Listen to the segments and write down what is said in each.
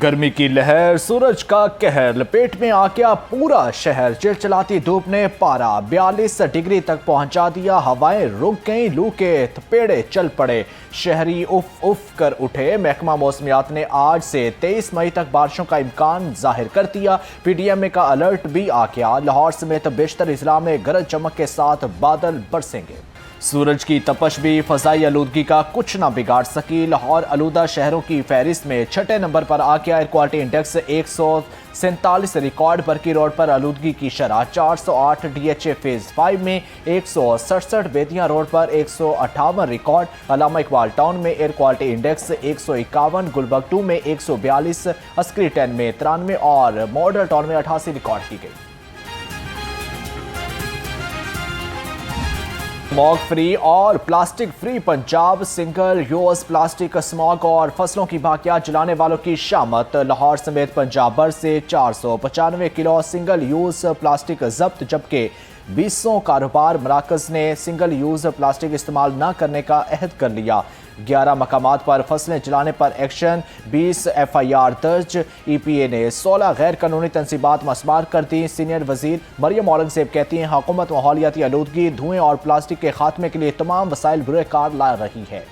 गर्मी की लहर, सूरज का कहर, लपेट में आ गया पूरा शहर। चिलचिलाती धूप ने पारा 42 डिग्री तक पहुंचा दिया। हवाएं रुक गईं, लू के थपेड़े चल पड़े, शहरी उफ उफ कर उठे। महकमा मौसमियात ने आज से 23 मई तक बारिशों का इम्कान जाहिर कर दिया। पीडीएमए का अलर्ट भी आ गया। लाहौर समेत बेशतर इजला में गरज चमक के साथ बादल बरसेंगे। सूरज की तपश भी फजाई आलूदगी का कुछ ना बिगाड़ सकी। लाहौर आलूदा शहरों की फहरिस्त में 6ठे नंबर पर आ गया। Air quality index 147 record. Barki road पर आलूदगी की शरह 408, डीएचए फेज 5 में 167, बेतिया रोड पर 158 रिकॉर्ड। अलामा इकबाल टाउन में एयर क्वालिटी इंडेक्स 151, गुलबर्ग 2 में 142, अस्करी 10 में 93 और मॉडल टाउन में 88 रिकॉर्ड की गई। स्मॉग फ्री और plastic free Punjab. Single use plastic, smog और फसलों की बाकियात जलाने वालों की शामत। लाहौर समेत पंजाब भर से 495 किलो सिंगल यूज प्लास्टिक जब्त, जबकि 20 कारोबार मराकज ने सिंगल यूज प्लास्टिक इस्तेमाल न करने का अहद कर लिया। 11 मकामात पर फसलें जलाने पर एक्शन, 20 FIR दर्ज। EPA ने 16 गैर कानूनी तंसीबात मस्मार कर दी। सीनियर वजीर मरियम औरंगजेब कहती हैं हुकूमत माहौलियाती आलूदगी, धुएं और प्लास्टिक के खात्मे के लिए तमाम वसाइल बुरेकार ला रही है।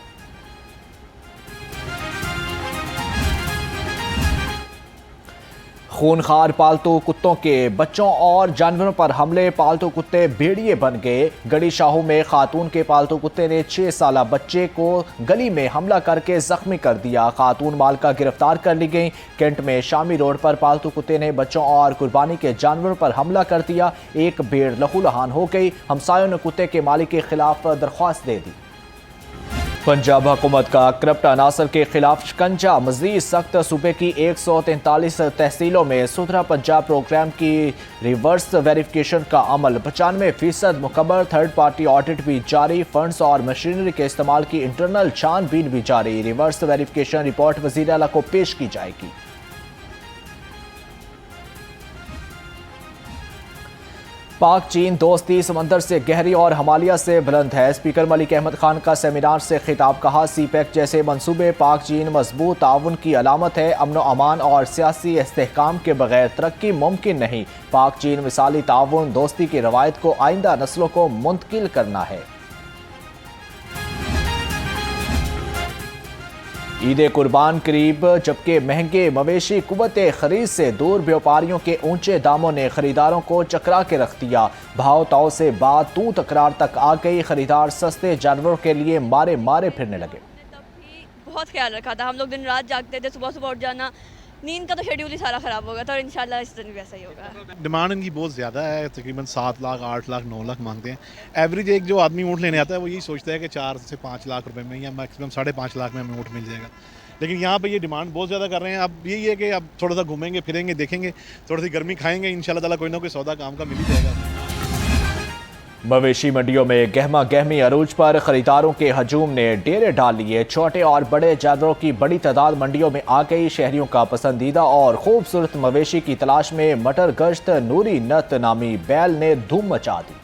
खूनखार पालतू कुत्तों के बच्चों और जानवरों पर हमले, पालतू कुत्ते भेड़िए बन गए। गड़ी शाहू में खातून के पालतू कुत्ते ने 6 साला बच्चे को गली में हमला करके जख्मी कर दिया। खातून मालका गिरफ्तार कर ली गई। कैंट में शामी रोड पर पालतू कुत्ते ने बच्चों और कुर्बानी के जानवरों पर हमला कर दिया। एक भेड़ लहूलुहान हो गई। हमसायों ने कुत्ते के मालिक के खिलाफ दरख्वास्त दे दी। पंजाब हुकूमत का करप्ट अनासर के खिलाफ शिकंजा मजीद सख्त। सूबे की 143 तहसीलों में सुथरा पंजाब प्रोग्राम की रिवर्स वेरिफिकेशन का अमल 95% मुकम्मल। थर्ड पार्टी ऑडिट भी जारी। फंड्स और मशीनरी के इस्तेमाल की इंटरनल छानबीन भी जारी। रिवर्स वेरिफिकेशन रिपोर्ट वज़ीर आला को पेश की जाएगी। पाक चीन दोस्ती समंदर से गहरी और हिमालय से बुलंद है। स्पीकर मलिक अहमद खान का सेमिनार से खिताब। कहा, CPEC जैसे मंसूबे पाक चीन मजबूत ताउन की अलामत है। अमन व अमान और सियासी इस्तेहकाम के बगैर तरक्की मुमकिन नहीं। पाक चीन मिसाली ताउन दोस्ती की रवायत को आइंदा नस्लों को मुंतकिल करना है। ईद कुर्बान करीब, जबकि महंगे मवेशी कुव्वते खरीद से दूर। व्यापारियों के ऊंचे दामों ने खरीदारों को चकरा के रख दिया। भाव ताव से बात तू तकरार तक आ गई। खरीदार सस्ते जानवरों के लिए मारे मारे फिरने लगे। बहुत ख्याल रखा था, हम लोग दिन रात जागते थे, सुबह सुबह उठ जाना। नींद का तो शेड्यूल ही सारा खराब हो गया था और इंशाल्लाह इस दिन भी वैसा ही होगा। डिमांड इनकी बहुत ज़्यादा है, तकरीबन 7 लाख 8 लाख 9 लाख मांगते हैं। एवरेज एक जो आदमी ऊँट लेने आता है वो यही सोचता है कि 4 से 5 लाख रुपए में या मैक्सिमम 5.5 लाख में हमें ऊँट मिल जाएगा। लेकिन यहाँ पे ये डिमांड बहुत ज़्यादा कर रहे हैं। अब यही है कि अब थोड़ा सा घूमेंगे फिरेंगे, देखेंगे, थोड़ी सी गर्मी खाएंगे, इंशाल्लाह ताला कोई ना कोई सौदा काम का मिल ही जाएगा। मवेशी मंडियों में गहमा गहमी अरूज पर खरीदारों के हजूम ने डेरे डाल लिए। छोटे और बड़े जानवरों की बड़ी तादाद मंडियों में आ गई। शहरियों का पसंदीदा और खूबसूरत मवेशी की तलाश में मटर गश्त नूरी नत नामी बैल ने धूम मचा दी।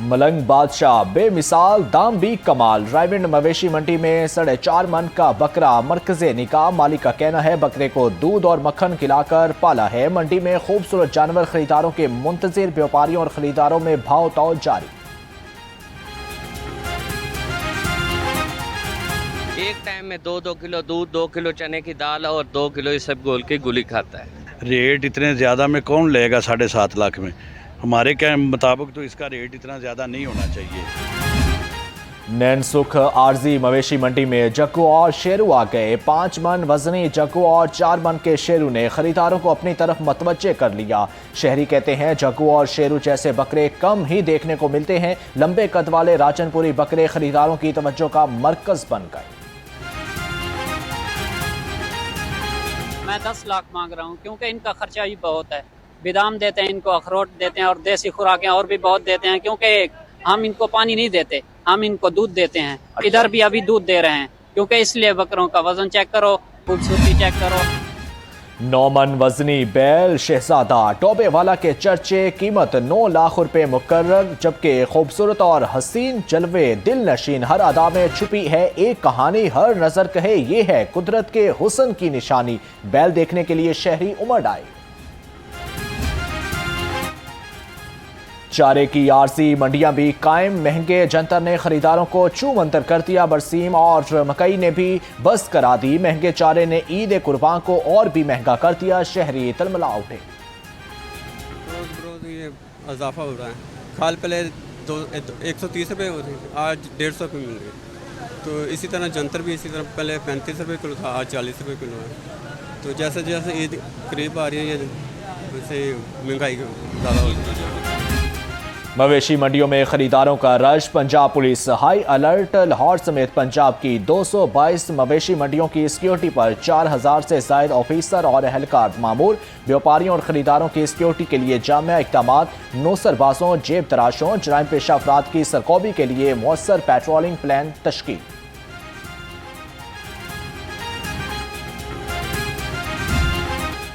मलंग बादशाह बेमिसाल, दाम भी कमाल। ड्राइविंग मवेशी मंडी में 4.5 मन का बकरा मरकज़े निकाह। मालिक का कहना है बकरे को दूध और मक्खन खिलाकर पाला है। मंडी में खूबसूरत जानवर खरीदारों के मुंतजिर। व्यापारियों और खरीदारों में भाव ताव जारी। एक टाइम में 2-2 किलो दूध, 2 किलो चने की दाल और 2 किलो इसबगोल की गुली खाता है। रेट इतने ज़्यादा में कौन लेगा 7.5 लाख में? हमारे के मुताबिक तो इसका रेट इतना ज़्यादा नहीं होना चाहिए। नैनसुख आरजी मवेशी मंडी में जग्गू और शेरू आ गए। 5 मन वजनी जग्गू और 4 मन के शेरू ने खरीदारों को अपनी तरफ मतवज्जे कर लिया। शहरी कहते हैं जग्गू और शेरू जैसे बकरे कम ही देखने को मिलते हैं। लंबे कद वाले राजनपुरी बकरे खरीदारों की तवज्जो का मरकज बन गए। मैं 10 लाख मांग रहा हूँ क्योंकि इनका खर्चा ही बहुत है। बादाम देते हैं इनको, अखरोट देते हैं और देसी खुराकें और भी बहुत देते हैं, क्योंकि हम इनको पानी नहीं देते, हम इनको दूध देते हैं। इधर भी अभी दूध दे रहे हैं, क्योंकि इसलिए बकरों का वजन चेक करो, खूबसूरती चेक करो। 9 मन वजनी बैल शहजादा टोबे वाला के चर्चे, कीमत 9 लाख रुपए मुकर्रर, जबकि खूबसूरत और हसीन जलवे दिल नशीन हर अदा में छुपी है एक कहानी। हर नजर कहे ये है कुदरत के हुस्न की निशानी। बैल देखने के लिए शहरी उमड़ आए। चारे की आरसी मंडियां भी कायम, महंगे जंतर ने खरीदारों को चू मंतर कर दिया। बरसीम और मकई ने भी बस करा दी। महंगे चारे ने ईद कुर्बान को और भी महंगा कर दिया। शहरी तलमला उठे। रोज ये इजाफा हो रहा है। खाल पहले 130 रुपये होती थी, आज 150 रुपये मिल रही। तो इसी तरह जंतर भी इसी तरह पहले 35 रुपये किलो था, आज 40 रुपये किलो है। तो जैसे जैसे ईद करीब आ रही है वैसे महंगाई ज़्यादा हो रही है। मवेशी मंडियों में खरीदारों का rush. Punjab police high alert. Lahore समेत पंजाब की 222 मवेशी मंडियों की सिक्योरिटी पर 4000 से ज्यादा ऑफिसर और एहलकार मामूर। व्यापारियों और खरीदारों की सिक्योरिटी के लिए जामिया इकदाम। नौसरबाजों, जेब तराशों, जराइम पेशा अफराद की सरकोबी के लिए मौसर पेट्रोलिंग प्लान तश्कील।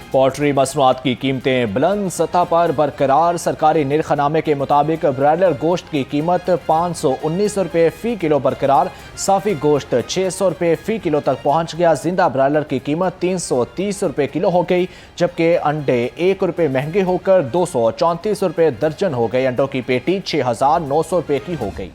पोल्ट्री मसनूआत की कीमतें बुलंद सतह पर बरकरार। सरकारी निर्खनामे के मुताबिक ब्रायलर गोश्त की कीमत 519 रुपये फ़ी किलो बरकरार। साफ़ी गोश्त 600 रुपये फ़ी किलो तक पहुंच गया। जिंदा ब्रायलर की कीमत 330 रुपये किलो हो गई, जबकि अंडे 1 रुपये महंगे होकर 234 रुपये दर्जन हो गए। अंडों की पेटी 6900 रुपये की हो गई।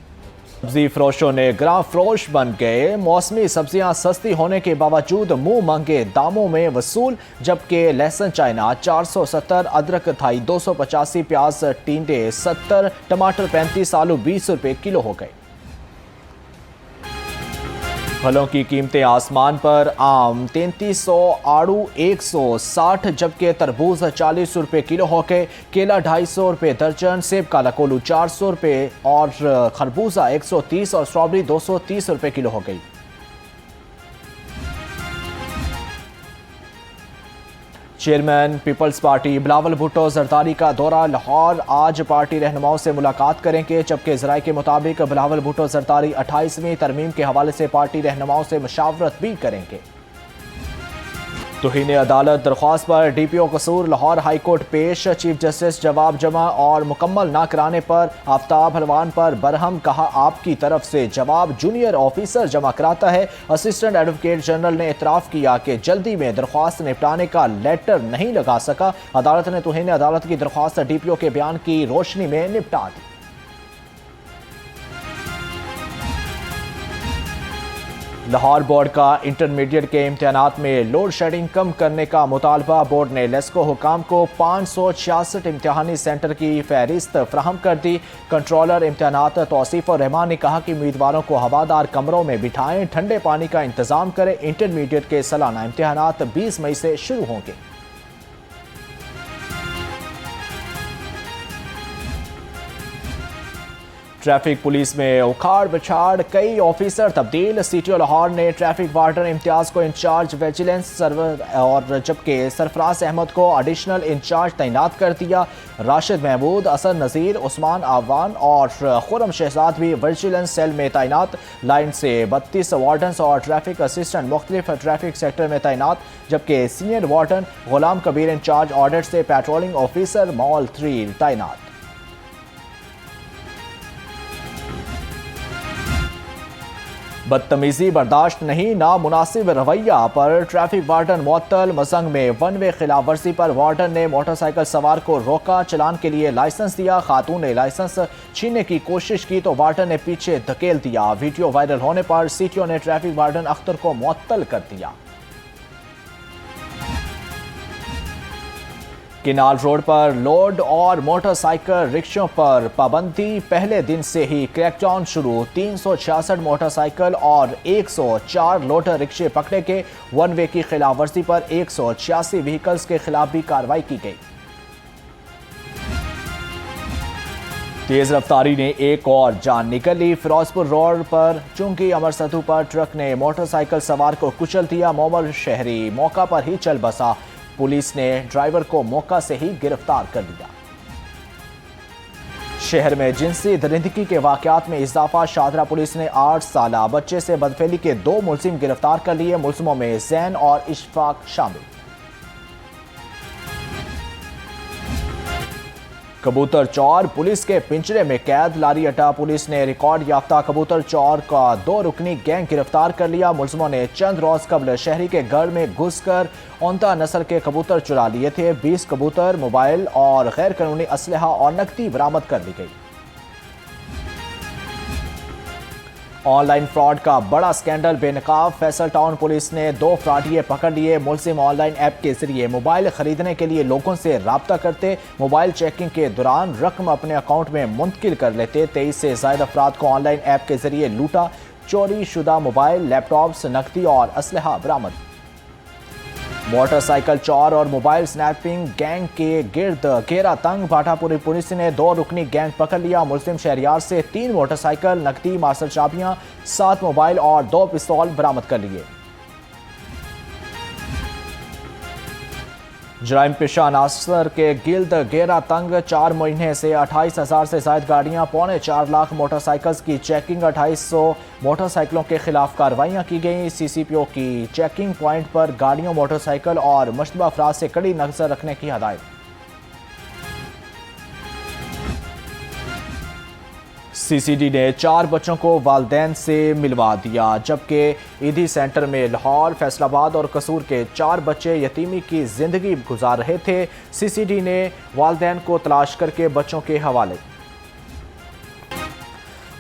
सब्जी फरोशों ने ग्राम फरोश बन गए। मौसमी सब्जियां सस्ती होने के बावजूद मुंह मांगे दामों में वसूल, जबकि लहसुन चाइना 470, अदरक थाई 285, प्याज टींडे 70, टमाटर 35, आलू 20 रुपये किलो हो गए। फलों की कीमतें आसमान पर। आम 3300, आड़ू 160, जबकि तरबूज 40 रुपये किलो हो गए। केला 250 रुपये दर्जन, सेब काला कोलू 400 रुपये और खरबूजा 130 और स्ट्रॉबेरी 230 रुपये किलो हो गई। Chairman people's party Bilawal Bhutto Zardari का दौरा लाहौर। आज पार्टी रहनुमाओं से मुलाकात करेंगे, जबकि ज़राए के मुताबिक बिलावल भुट्टो जरदारी 28वीं तरमीम के हवाले से पार्टी रहनुमाओं से मशावरत भी करेंगे। तौहीन अदालत दरख्वास्त पर DPO कसूर लाहौर हाई कोर्ट पेश। चीफ जस्टिस जवाब जमा और मुकम्मल ना कराने पर आफ्ताब हलवान पर बरहम, कहा आपकी तरफ से जवाब जूनियर ऑफिसर जमा कराता है। असिस्टेंट एडवोकेट जनरल ने इतराफ़ किया कि जल्दी में दरख्वास्त निपटाने का लेटर नहीं लगा सका। अदालत ने तौहीन अदालत की दरख्वास्त DPO के बयान की रोशनी में निपटा दी। लाहौर बोर्ड का इंटरमीडिएट के इम्तिहानात में लोड शेडिंग कम करने का मुतालबा। बोर्ड ने लेस्को हुकाम को 566 इम्तिहानी सेंटर की फहरिस्त फ्राहम कर दी। कंट्रोलर इम्तिहानात तौसीफ और रहमान ने कहा कि उम्मीदवारों को हवादार कमरों में बिठाएं, ठंडे पानी का इंतजाम करें। इंटरमीडिएट के सालाना इम्तिहानात 20 मई से शुरू होंगे। ट्रैफिक पुलिस में उखाड़ बिछाड़, कई ऑफिसर तब्दील। CTO लाहौर ने ट्रैफिक वार्डन इम्तियाज को इंचार्ज विजिलेंस सर्वर और जबकि सरफराज अहमद को एडिशनल इंचार्ज तैनात कर दिया। राशिद महमूद, असद नज़ीर, उस्मान आवान और खुरम शहजाद भी विजिलेंस सेल में तैनात। लाइन से 32 वार्डन्स और ट्रैफिक असिस्टेंट मुख्तलिफ ट्रैफिक सेक्टर में तैनात, जबकि सीनियर वार्डन गुलाम कबीर इंचार्ज ऑडिट से पेट्रोलिंग ऑफिसर मॉल 3 तैनात। बदतमीजी बर्दाश्त नहीं, नामुनासिब रवैया पर ट्रैफिक वार्डन मुअत्तल। मजंग में वन वे खिलाफ वर्जी पर वार्डन ने मोटरसाइकिल सवार को रोका, चलान के लिए लाइसेंस दिया। खातून ने लाइसेंस छीनने की कोशिश की तो वार्डन ने पीछे धकेल दिया। वीडियो वायरल होने पर CTO ने ट्रैफिक वार्डन अख्तर को मुअत्तल कर दिया। किनाल रोड पर लोड और मोटरसाइकिल रिक्शों पर पाबंदी। पहले दिन से ही क्रैकडाउन शुरू। 366 मोटरसाइकिल और 104 लोडर रिक्शे पकड़े गए। वन वे की खिलाफ वर्जी पर 186 व्हीकल्स के खिलाफ भी कार्रवाई की गई। तेज रफ्तारी ने एक और जान निकली। फिरोजपुर रोड पर चुंगी अमर सतू पर ट्रक ने मोटरसाइकिल सवार को कुचल दिया। मोमल शहरी मौका पर ही चल बसा। पुलिस ने ड्राइवर को मौका से ही गिरफ्तार कर लिया। शहर में जिनसी दरिंदगी के वाकयात में इजाफा। शादरा पुलिस ने 8 साला बच्चे से बदफेली के 2 मुलजिम गिरफ्तार कर लिए। मुलजिमों में जैन और इशफाक शामिल। कबूतर चौर पुलिस के पिंजरे में कैद। लारी अटा पुलिस ने रिकॉर्ड याफ्ता कबूतर चौर का 2 रुकनी गैंग गिरफ्तार कर लिया। मुलजिमों ने चंद रोज कबल शहरी के घर में घुसकर औंता नस्ल के कबूतर चुरा लिए थे। 20 कबूतर, मोबाइल और गैर कानूनी असलहा और नकदी बरामद कर ली गई। ऑनलाइन फ्रॉड का बड़ा स्कैंडल बेनकाब। फैसल टाउन पुलिस ने 2 फ्रॉडिये पकड़ लिए। मुलजिम ऑनलाइन ऐप के जरिए मोबाइल खरीदने के लिए लोगों से राब्ता करते, मोबाइल चेकिंग के दौरान रकम अपने अकाउंट में मुंतकिल कर लेते। 23 से ज्यादा अफराद को ऑनलाइन ऐप के जरिए लूटा। चोरी शुदा मोबाइल, लैपटॉप्स, नकदी और असलहा बरामद। मोटरसाइकिल चोर और मोबाइल स्नैपिंग गैंग के गिर्द घेरा तंग। भाटापुरी पुलिस ने 2 रुकनी गैंग पकड़ लिया। मुस्लिम शहरियार से 3 मोटरसाइकिल, नकदी, मास्टर चाबियां, 7 मोबाइल और 2 पिस्तौल बरामद कर लिए। जराइम पेशा नासर के गिल्द घेरा तंग। 4 महीने से 28,000 से ज्यादा गाड़ियां, 4.25 लाख मोटरसाइकिल्स की चेकिंग। 2800 मोटरसाइकिलों के खिलाफ कार्रवाइयां की गई। CCPO की चेकिंग पॉइंट पर गाड़ियों, मोटरसाइकिल और मुश्तबा अफराद से कड़ी नजर रखने की हदायत। CCD ने 4 बच्चों को वालिदैन से मिलवा दिया, जबकि ईदी सेंटर में लाहौर, फैसलाबाद और कसूर के 4 बच्चे यतीमी की जिंदगी गुजार रहे थे। CCD ने वालिदैन को तलाश करके बच्चों के हवाले।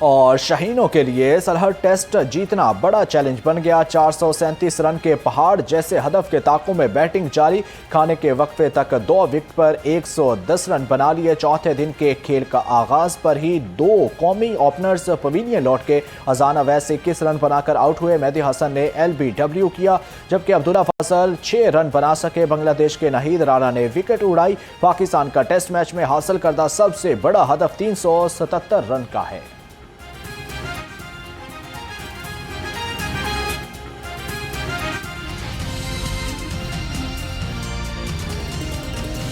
और शाहीनों के लिए सरहद टेस्ट जीतना बड़ा चैलेंज बन गया। 437 रन के पहाड़ जैसे हदफ के ताकों में बैटिंग जारी। खाने के वक्फे तक 2 विकेट पर 110 रन बना लिए। चौथे दिन के खेल का आगाज पर ही 2 कौमी ओपनर्स पवेलियन लौट के। अजान अवैस 21 रन बनाकर आउट हुए। मेहदी हसन ने LBW किया, जबकि अब्दुल्ला फजल 6 रन बना सके। बांग्लादेश के नाहिद राणा ने विकेट उड़ाई। पाकिस्तान का टेस्ट मैच में हासिल करदा सबसे बड़ा हदफ 377 रन का है।